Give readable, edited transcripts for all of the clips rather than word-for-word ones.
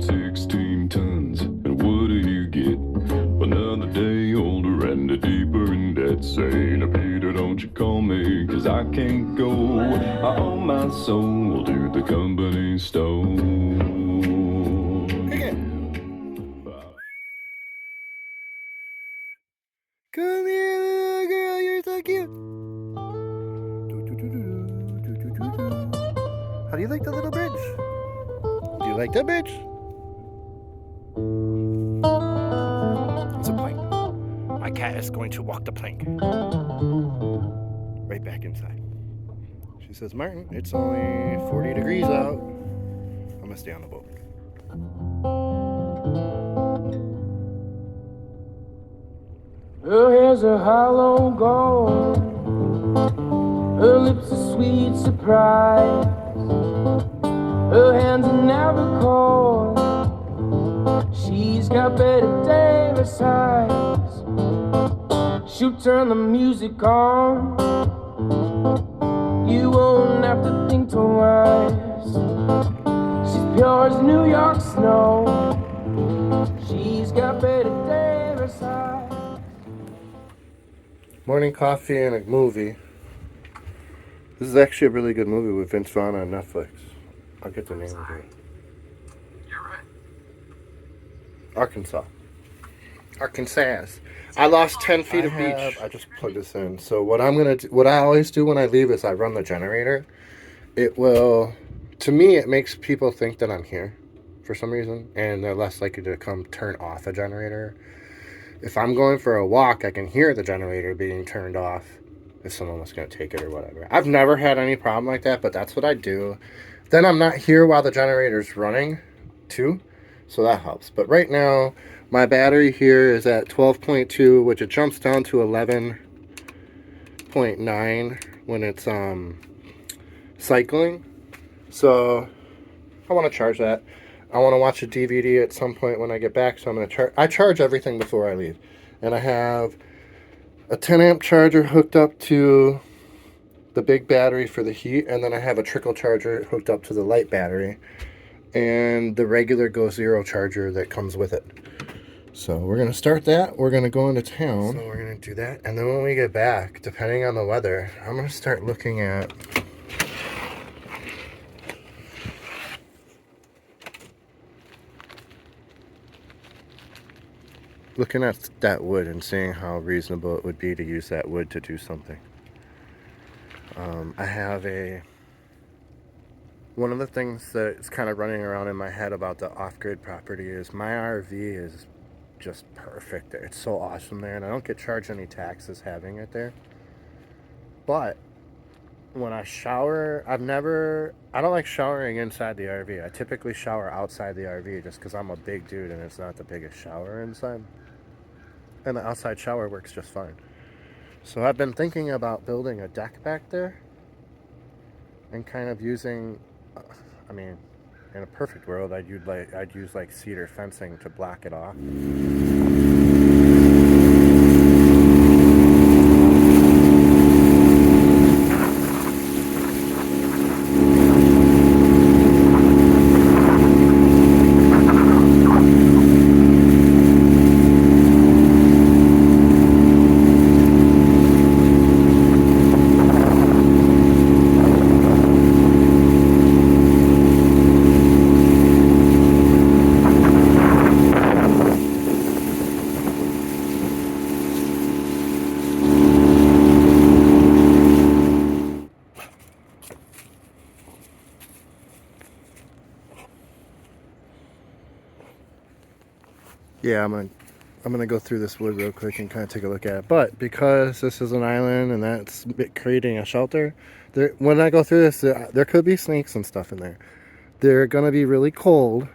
about 16 tons, and what do you get? Another day older and deeper in debt. Saying, Peter, don't you call me, 'cause I can't go. I owe my soul to the company store. Come here, little girl, you're so cute. How do you like the little bridge? Do you like that bridge? It's a plank. My cat is going to walk the plank. Right back inside. She says, Martin, it's only 40 degrees out. I'm going to stay on the boat. Her hair's a hollow gold, her lips a sweet surprise, her hands are never cold, she's got Betty Davis eyes. She'll turn the music on, you won't have to think twice. She's pure as New York snow, she's got Betty Davis eyes. Morning coffee and a movie. This is actually a really good movie with Vince Vaughn on Netflix. I'll get the name of it. You're right. Arkansas. I lost 10 feet of beach. I just plugged this in. So what I'm gonna do, what I always do when I leave is I run the generator. It will, to me, it makes people think that I'm here for some reason, and they're less likely to come turn off a generator. If I'm going for a walk, I can hear the generator being turned off if someone was going to take it or whatever. I've never had any problem like that, but that's what I do. Then I'm not here while the generator's running, too, so that helps. But right now, my battery here is at 12.2, which it jumps down to 11.9 when it's cycling. So I want to charge that. I want to watch a DVD at some point when I get back, so I'm going to charge. I charge everything before I leave. And I have a 10 amp charger hooked up to the big battery for the heat, and then I have a trickle charger hooked up to the light battery, and the regular Go Zero charger that comes with it. So we're going to start that. We're going to go into town. So we're going to do that. And then when we get back, depending on the weather, I'm going to start looking at that wood and seeing how reasonable it would be to use that wood to do something. I have one of the things that's kind of running around in my head about the off-grid property is my RV is just perfect there. It's so awesome there, and I don't get charged any taxes having it there. But when I shower, I don't like showering inside the RV. I typically shower outside the RV just because I'm a big dude and it's not the biggest shower inside. And the outside shower works just fine. So I've been thinking about building a deck back there and kind of using, in a perfect world, I'd use like cedar fencing to block it off. Yeah, I'm gonna go through this wood real quick and kind of take a look at it. But because this is an island and that's creating a shelter, when I go through this, there could be snakes and stuff in there. They're gonna be really cold,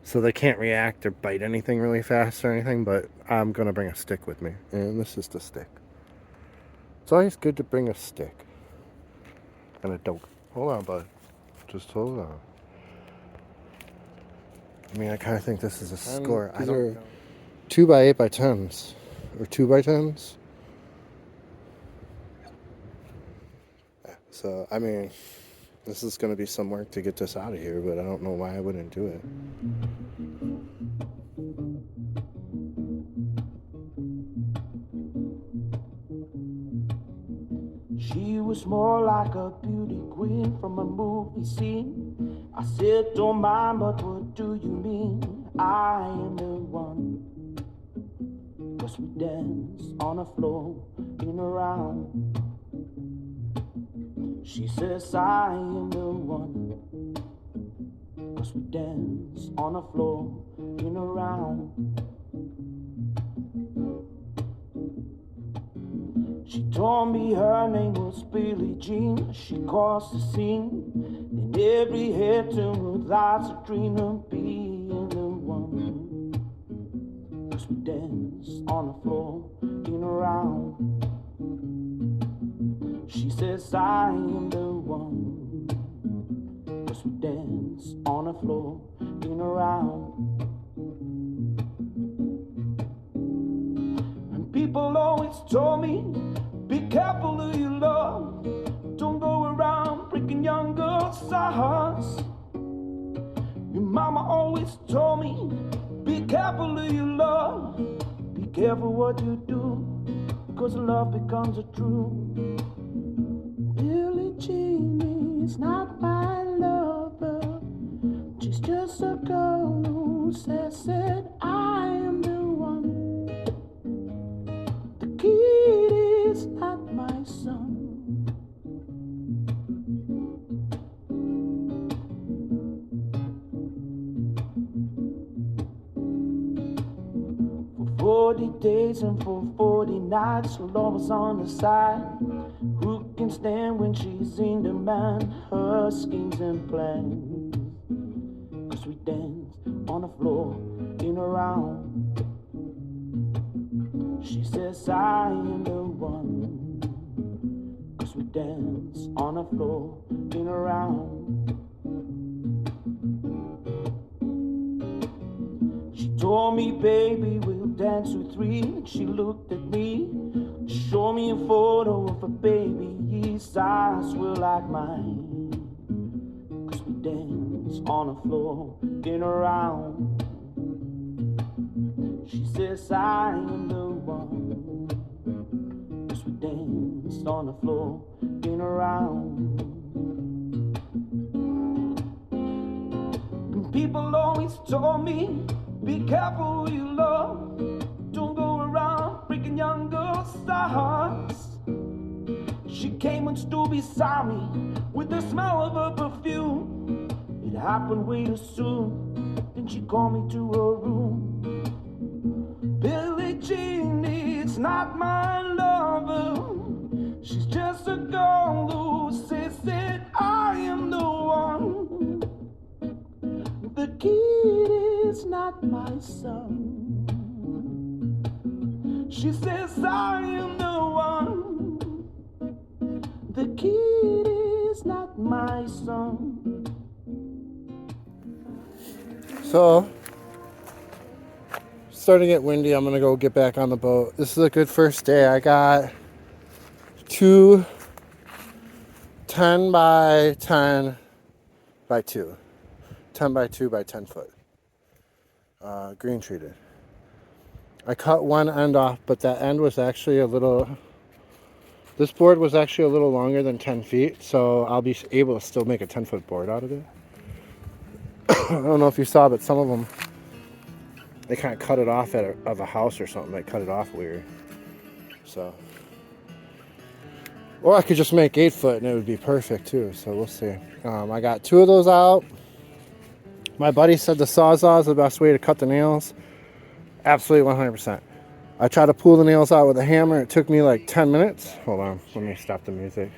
so they can't react or bite anything really fast or anything. But I'm gonna bring a stick with me, and this is the stick. It's always good to bring a stick. And a dope. Hold on, bud. Just hold on. I kind of think this is a score. These are 2x8x10s or 2x10s. So This is going to be some work to get this out of here, but I don't know why I wouldn't do it. She was more like a beauty queen from a movie scene. I said, don't mind, but what do you mean? I am the one. 'Cause we dance on the floor in a round. She says, I am the one. 'Cause we dance on the floor in a round. She told me her name was Billie Jean. She caused the scene. In every head turned with lots of dream of being the one. 'Cause we dance on the floor in a round. She says I am the one. 'Cause we dance on the floor in a round. And people always told me, be careful who you love. Don't go around breaking young girls' hearts. Your mama always told me, be careful who you love. Be careful what you do, 'cause love becomes a true. Billie Jean is not my lover. She's just a girl who says that I am the one. The kid is not my son. For 40 days and for 40 nights, love was on the side. Who can stand when she's in demand? Her schemes and plans. 'Cause we dance on the floor in a round. She says I am the one. 'Cause we dance on the floor in a round. She told me, baby, we'll dance to three. She looked at me, showed me a photo of a baby. His eyes were like mine. 'Cause we dance on the floor in a round. She says I am the one. 'Cause we dance on the floor in a round. And people always told me, be careful who you love. Don't go around breaking young girls' hearts. She came and stood beside me with the smell of her perfume. It happened way too soon. Then she called me to her room. Billie Jean is not my lover. She's just a girl who says that I am the one. The kid is not my son. She says I am the one. The kid is not my son. So, starting to get windy. I'm going to go get back on the boat. This is a good first day. I got 2 10 by 10 by 2. 10 by 2 by 10 foot. Green treated. I cut one end off, but that end was actually this board was actually a little longer than 10 feet, so I'll be able to still make a 10-foot board out of it. I don't know if you saw, but some of them, they kind of cut it off of a house or something. They cut it off weird. So, or I could just make 8 foot and it would be perfect too. So we'll see. I got 2 of those out. My buddy said the Sawzall is the best way to cut the nails. Absolutely 100%. I tried to pull the nails out with a hammer. It took me like 10 minutes. Hold on, let me stop the music.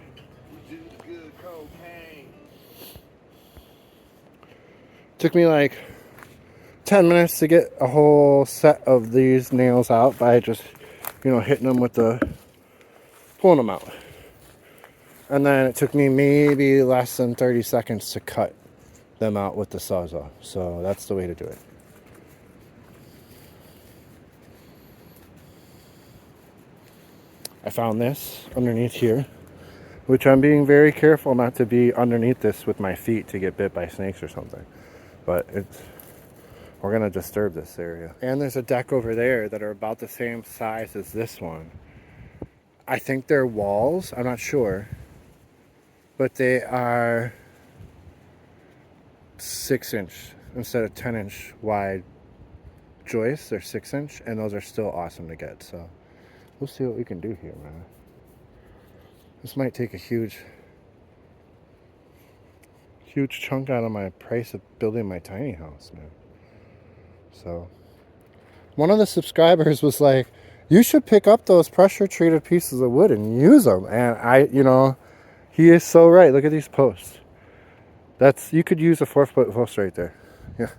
Took me like 10 minutes to get a whole set of these nails out by just, hitting them with pulling them out. And then it took me maybe less than 30 seconds to cut them out with the Sawzall. So that's the way to do it. I found this underneath here. which I'm being very careful not to be underneath this with my feet to get bit by snakes or something. But we're gonna disturb this area. And there's a deck over there that are about the same size as this one. I think they're walls, I'm not sure. But they are 6-inch instead of 10-inch wide joists. They're 6-inch, and those are still awesome to get. So we'll see what we can do here, man. This might take a huge chunk out of my price of building my tiny house, man. So one of the subscribers was like, you should pick up those pressure treated pieces of wood and use them. And he is so right. Look at these posts. You could use a 4-foot post right there. Yeah.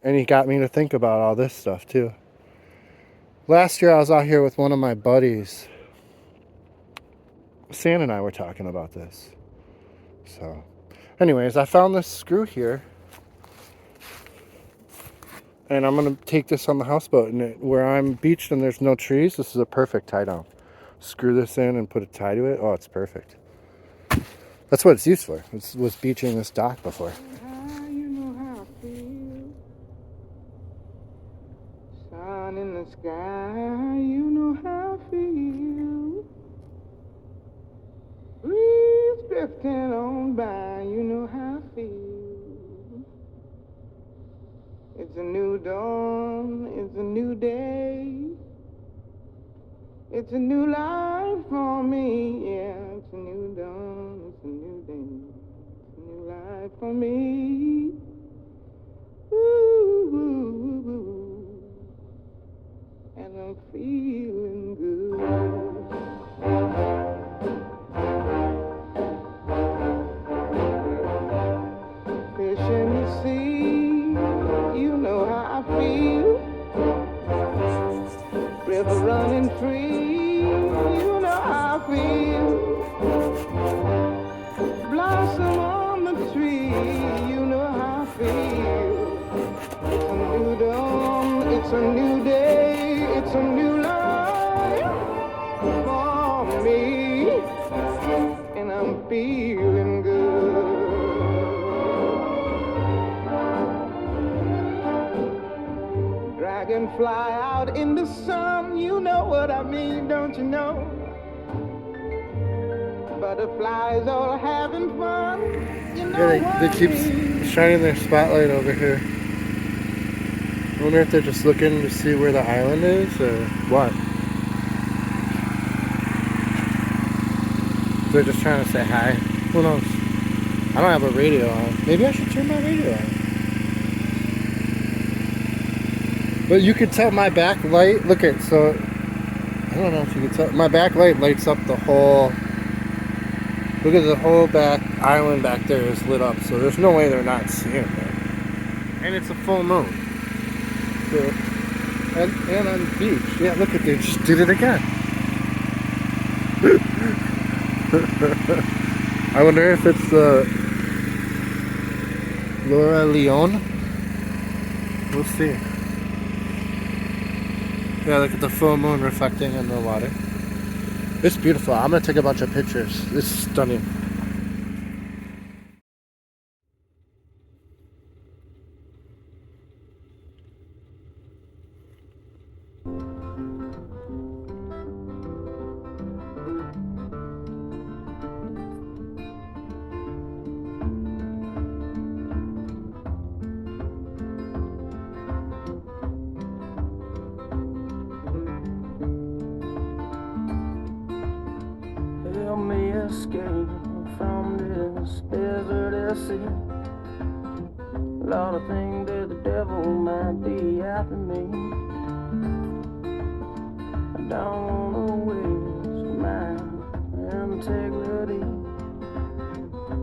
And he got me to think about all this stuff too. Last year I was out here with one of my buddies. Sam and I were talking about this. So anyways, I found this screw here. And I'm going to take this on the houseboat. And where I'm beached and there's no trees, this is a perfect tie down. Screw this in and put a tie to it. Oh, it's perfect. That's what it's used for. It was beaching this dock before. You know how I feel. Sun in the sky, you know how I feel. Breeze drifting on by, you know how I feel. It's a new dawn, it's a new day. It's a new life for me, yeah. It's a new dawn, it's a new day. It's a new life for me. Ooh, and I'm feeling good. Fish in the sea, you know how I feel. River running free, you know how I feel. Blossom on the tree, you know how I feel. It's a new dawn, it's a new day, it's a new life for me, and I'm feeling good. Dragonfly out in the sun, you know what I mean, don't you know? Butterflies all having fun, you know Yeah, they keep shining their spotlight over here. I wonder if they're just looking to see where the island is or what. They're just trying to say hi. Who knows? I don't have a radio on. Maybe I should turn my radio on. But you could tell my back light, look at, so, I don't know if you can tell, my back light lights up the whole, look at the whole back island back there is lit up, so there's no way they're not seeing it. And it's a full moon. So, and on the beach, yeah, look at, they just did it again. I wonder if it's the Laura Leone. We'll see. Yeah, look at the full moon reflecting in the water. It's beautiful. I'm gonna take a bunch of pictures. It's stunning. Help me escape from this desert sea. Lord, I think that the devil might be after me. I don't wanna waste my integrity.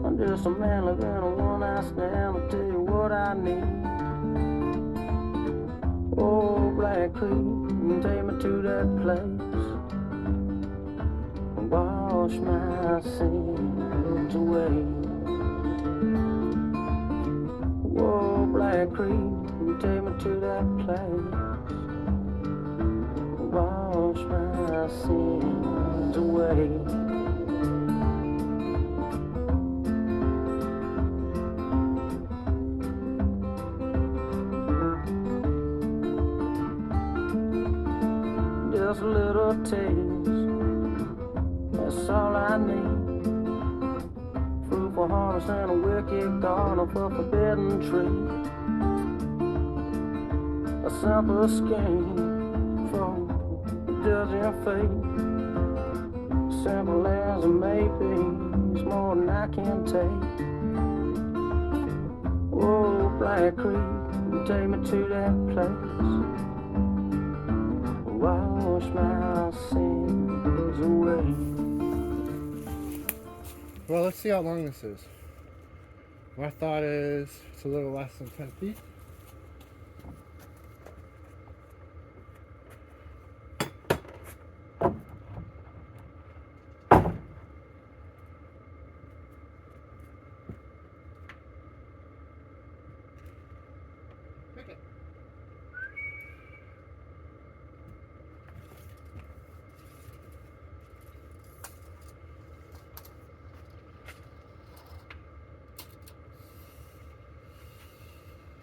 I'm just a man looking at a one-night stand. I'll tell you what I need. Oh, Black Creek, take me to that place. Wash my sins away. Whoa, Black Creek, take me to that place. Wash my sins away. just a little taste. That's all I need. Fruit for harvest and a wicked garden for forbidden tree. A simple scheme for judging fate. Simple as it may be, it's more than I can take. Oh, Black Creek, take me to that place. Wash my sins away. Well, let's see how long this is. My thought is it's a little less than 10 feet.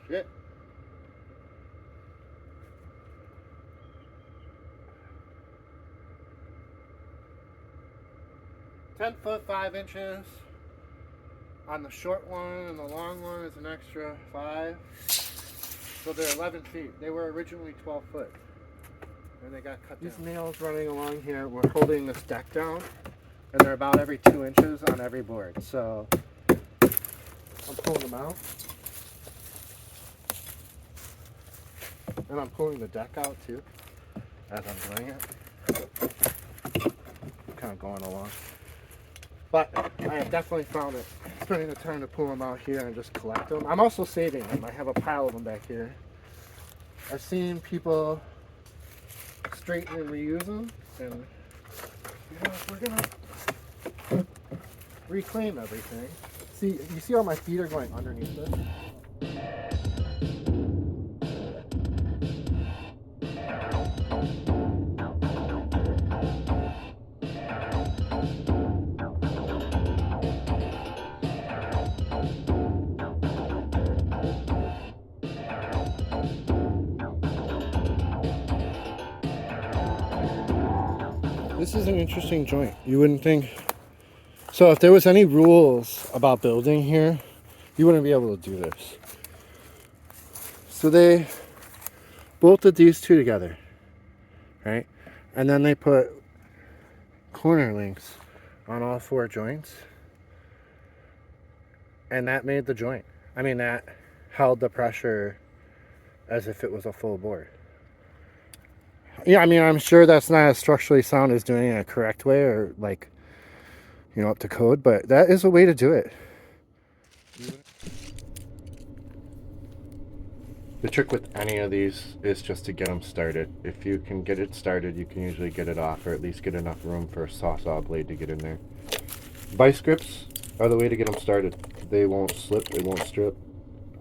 Shit. $10'5" on the short one, and the long one is an extra 5. So they're 11 feet. They were originally 12 foot. And they got cut down. These nails running along here, we're holding this deck down, and they're about every 2 inches on every board. So I'm pulling them out. And I'm pulling the deck out too, as I'm doing it. Kind of going along. But I have definitely found it spending the time to pull them out here and just collect them. I'm also saving them. I have a pile of them back here. I've seen people straighten and reuse them, and you know, we're gonna reclaim everything. See, you see how my feet are going underneath this? This is an interesting joint. You wouldn't think. So if there was any rules about building here, you wouldn't be able to do this. So they bolted these two together, right? And then they put corner links on all 4 joints. And that made the joint. I mean, that held the pressure as if it was a full board. Yeah, I mean, I'm sure that's not as structurally sound as doing it a correct way or, like, you know, up to code, but that is a way to do it. The trick with any of these is just to get them started. If you can get it started, you can usually get it off, or at least get enough room for a saw blade to get in there. Vice grips are the way to get them started. They won't slip, they won't strip.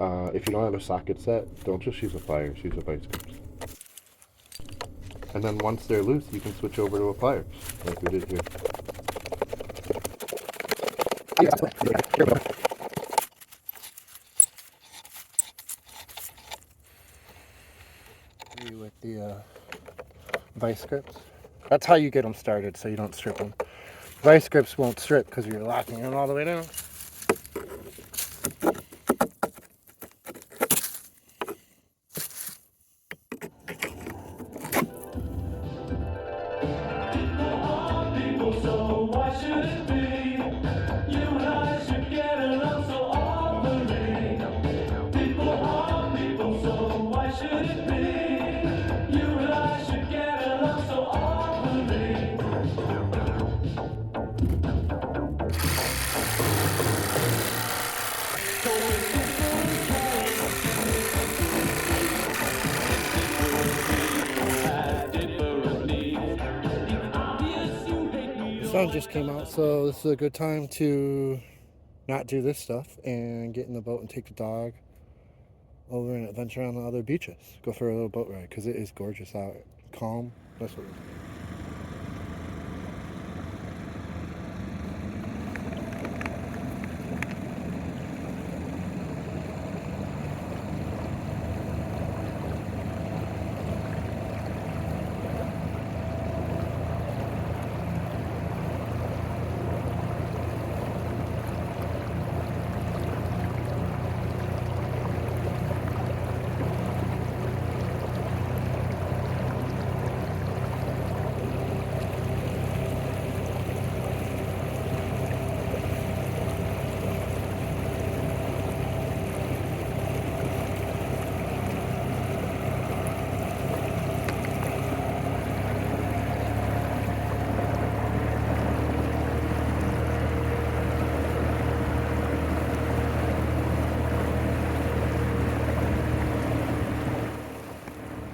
If you don't have a socket set, don't just use a pliers, use a vice grips. And then once they're loose, you can switch over to a pliers, like we did here. With the vice grips. That's how you get them started, so you don't strip them. Vice grips won't strip because you're locking them all the way down. The sun just came out, so this is a good time to not do this stuff and get in the boat and take the dog over and adventure on the other beaches. Go for a little boat ride because it is gorgeous out. Calm. That's what it is.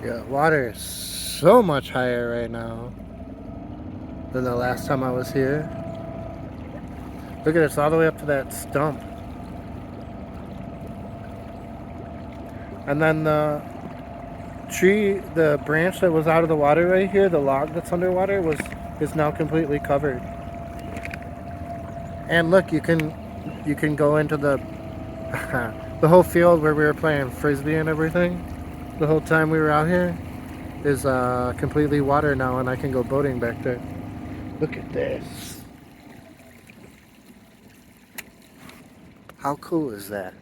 Yeah, water is so much higher right now than the last time I was here. Look at it, it's all the way up to that stump. And then the tree, the branch that was out of the water right here, the log that's underwater is now completely covered. And look, you can go into the the whole field where we were playing frisbee and everything. The whole time we were out here is completely water now, and I can go boating back there. Look at this. How cool is that?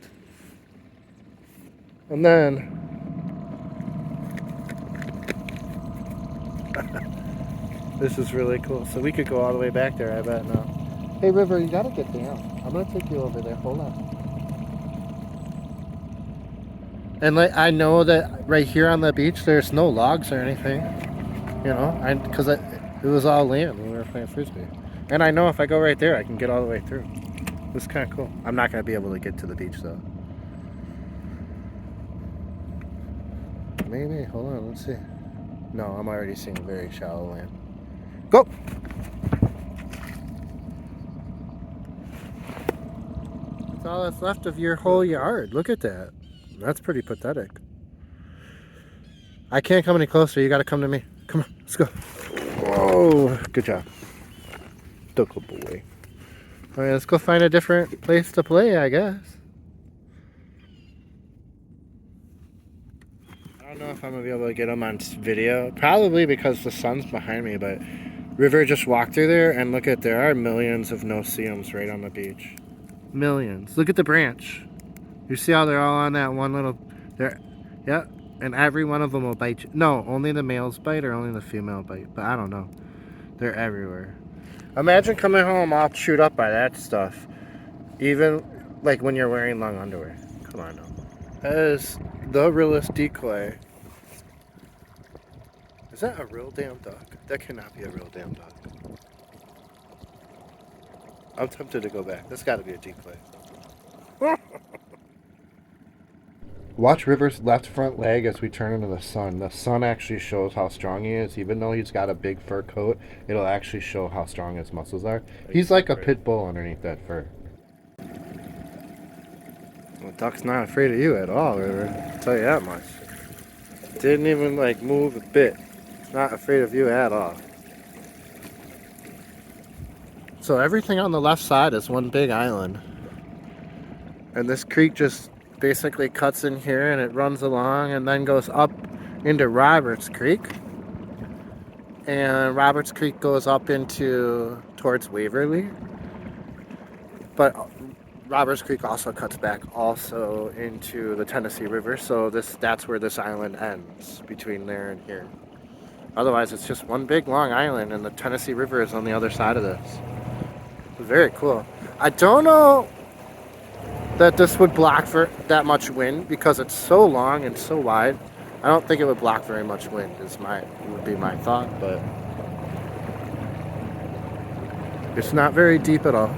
And then this is really cool. So we could go all the way back there, I bet now. Hey River, you gotta get down. I'm gonna take you over there. Hold on. And like, I know that right here on the beach there's no logs or anything. You know, because it was all land when we were playing frisbee. And I know if I go right there I can get all the way through. It's kind of cool. I'm not gonna be able to get to the beach though. Maybe, hold on, let's see. No, I'm already seeing very shallow land. Go! That's all that's left of your whole yard. Look at that. That's pretty pathetic. I can't come any closer. You gotta come to me. Come on, let's go. Whoa, good job. Good boy. All right, let's go find a different place to play, I guess. I don't know if I'm gonna be able to get them on video. Probably because the sun's behind me, but River just walked through there and look at, there are millions of no-see-ums right on the beach. Millions. Look at the branch. You see how they're all on that one little, there, yeah, and every one of them will bite you. No, only the males bite or only the female bite, but I don't know. They're everywhere. Imagine coming home all chewed up by that stuff. Even like when you're wearing long underwear. Come on now. That is the realest decoy. Is that a real damn duck? That cannot be a real damn duck. I'm tempted to go back. That's gotta be a decoy. Watch River's left front leg as we turn into the sun. The sun actually shows how strong he is. Even though he's got a big fur coat, it'll actually show how strong his muscles are. He's like a pit bull underneath that fur. Well, duck's not afraid of you at all, River. I'll tell you that much. Didn't even like move a bit. It's not afraid of you at all. So everything on the left side is one big island. And this creek just basically cuts in here and it runs along and then goes up into Roberts Creek. And Roberts Creek goes up into towards Waverly. But Roberts Creek also cuts back also into the Tennessee River. So that's where this island ends, between there and here. Otherwise it's just one big long island and the Tennessee River is on the other side of this. Very cool. I don't know that this would block for that much wind because it's so long and so wide. I don't think it would block very much wind would be my thought, but it's not very deep at all.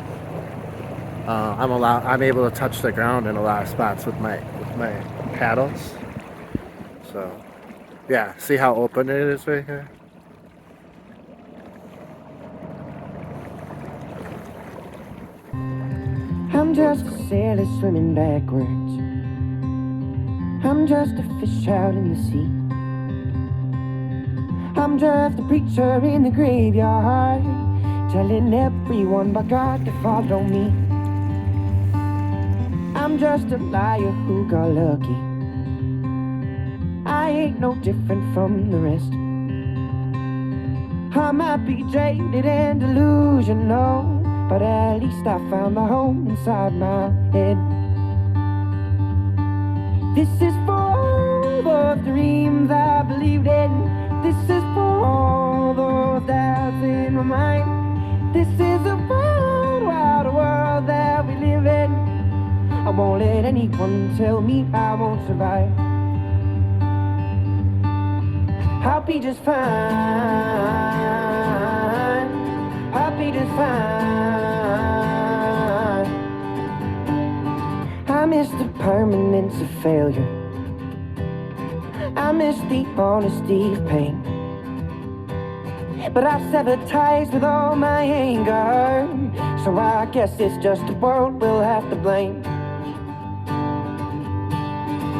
I'm able to touch the ground in a lot of spots with my paddles. So yeah, see how open it is right here? I'm just a sailor swimming backwards. I'm just a fish out in the sea. I'm just a preacher in the graveyard, telling everyone but God to follow me. I'm just a liar who got lucky. I ain't no different from the rest. I might be jaded and delusional, but at least I found the home inside my head. This is for all the dreams I believed in. This is for all those doubts in my mind. This is a wild, wild world that we live in. I won't let anyone tell me I won't survive. I'll be just fine. I'll be just fine. I miss the permanence of failure. I miss the honesty of pain. But I've severed ties with all my anger, so I guess it's just the world we'll have to blame.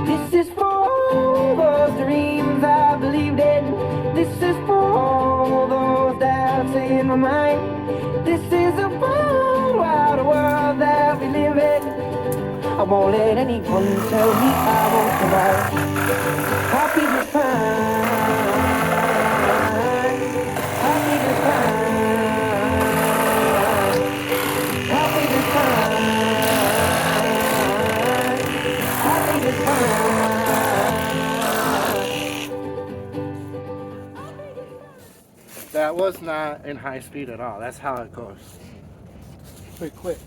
This is for all those dreams I believed in. This is for all those doubts in my mind. This is a wild, wild world that we live in. I won't let anyone tell me I won't survive. I'll be just fine. I'll be just fine. I'll be just fine. I'll be just fine. That was not in high speed at all. That's how it goes. Pretty quick.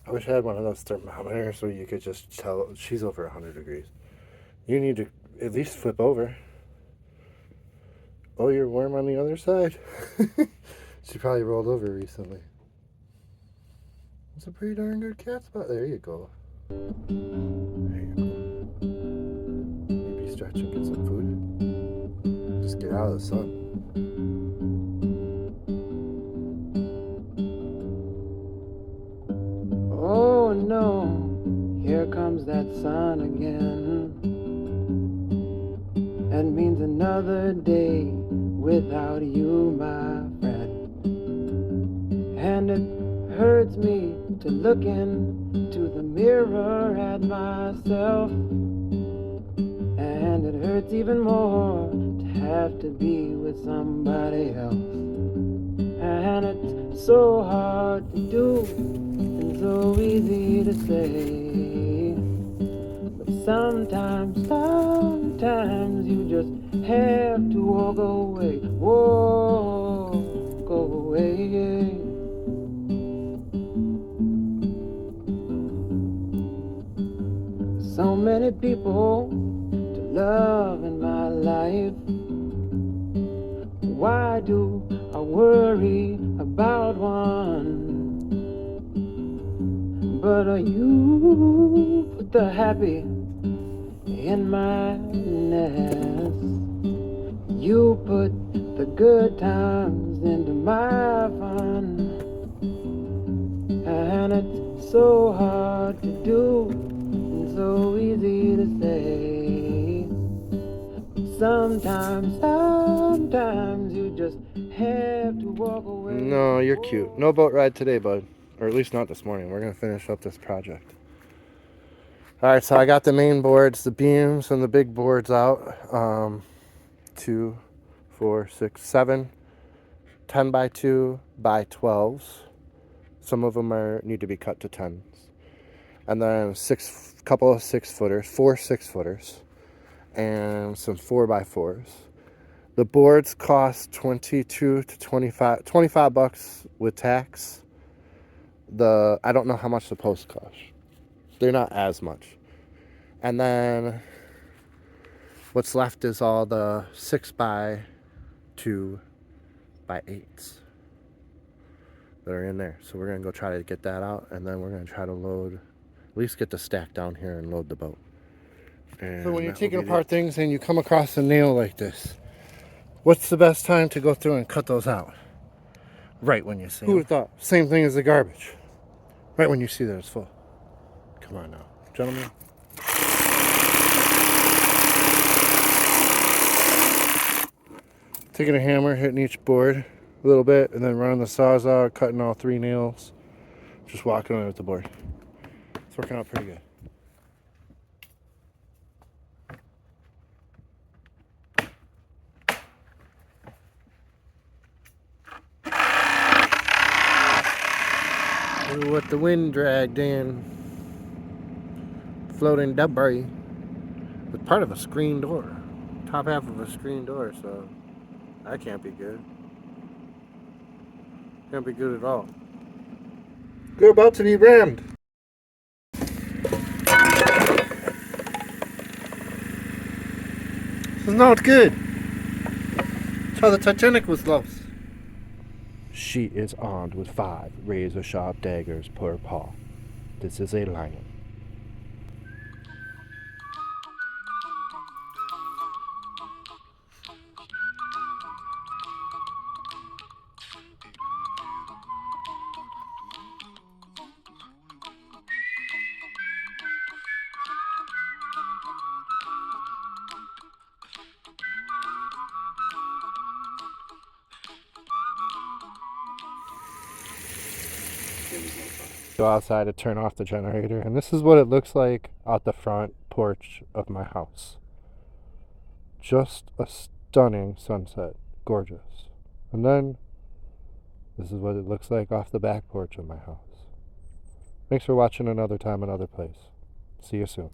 I wish I had one of those thermometers where you could just tell she's over 100 degrees. You need to at least flip over. Oh, you're warm on the other side. She probably rolled over recently. It's a pretty darn good cat spot. There you go. There you go. Maybe stretch and get some food. Just get out of the sun. Oh no, here comes that sun again. That means another day without you, my friend. And it hurts me to look into the mirror at myself. And it hurts even more to have to be with somebody else. And it's so hard to do and so easy to say. But sometimes you just have to walk away. Walk away. So many people to love in my life. Why do I worry about one? But you put the happy in my nest. You put the good times into my fun. And it's so hard to do and so easy to say. Sometimes you just have to walk away. No, you're cute. No boat ride today, bud. Or at least not this morning. We're going to finish up this project. Alright, so I got the main boards, the beams, and the big boards out. 2, 4, 6, 7 10 by 2 by 12s. Some of them need to be cut to 10s. And then couple of 6-footers, 4 6-footers, and some 4x4s. The boards cost $22 to $25 with tax. I don't know how much the posts cost. They're not as much. And then what's left is all the 6x2 by 8s that are in there. So we're gonna go try to get that out, and then we're gonna try to load, at least get the stack down here and load the boat. And so when you're taking apart things and you come across a nail like this, what's the best time to go through and cut those out? Right when you see Who would have thought? Same thing as the garbage. Right when you see that it's full. Come on now, gentlemen. Taking a hammer, hitting each board a little bit, and then running the sawzall, cutting all 3 nails. Just walking away with the board. It's working out pretty good. Look what the wind dragged in. Floating debris. It's part of a screen door. Top half of a screen door, so that can't be good. Can't be good at all. We're about to be rammed. This is not good. That's how the Titanic was lost. She is armed with 5 razor-sharp daggers per paw. This is a lion. Go outside to turn off the generator, and this is what it looks like out the front porch of my house. Just a stunning sunset. Gorgeous. And then this is what it looks like off the back porch of my house. Thanks for watching Another Time, Another Place. See you soon.